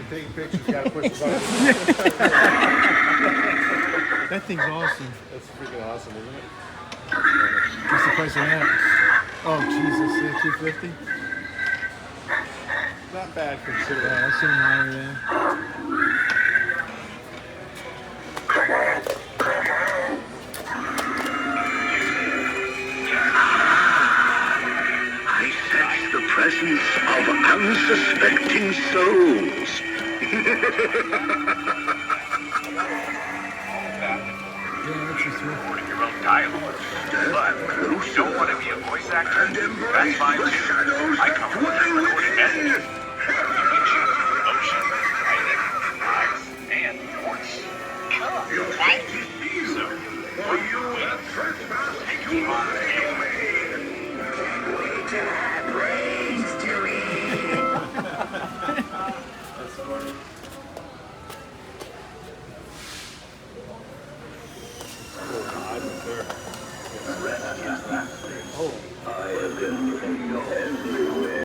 taking pictures, you gotta push the button. That thing's awesome. That's freaking awesome, isn't it? What's the price of that? Oh, Jesus, 250. Not bad considering. Yeah, that's even higher than. I sense the presence of unsuspecting souls. Yeah, that's just true. Recording your own dialogue. But if you don't want to be a voice actor, that's fine too. I come from recording editing. We can shoot motion, writing, eyes, and voice. Right? So, what are you waiting for? Take your mind away. That's funny. Cool. I'm there. Oh. I have been looking everywhere.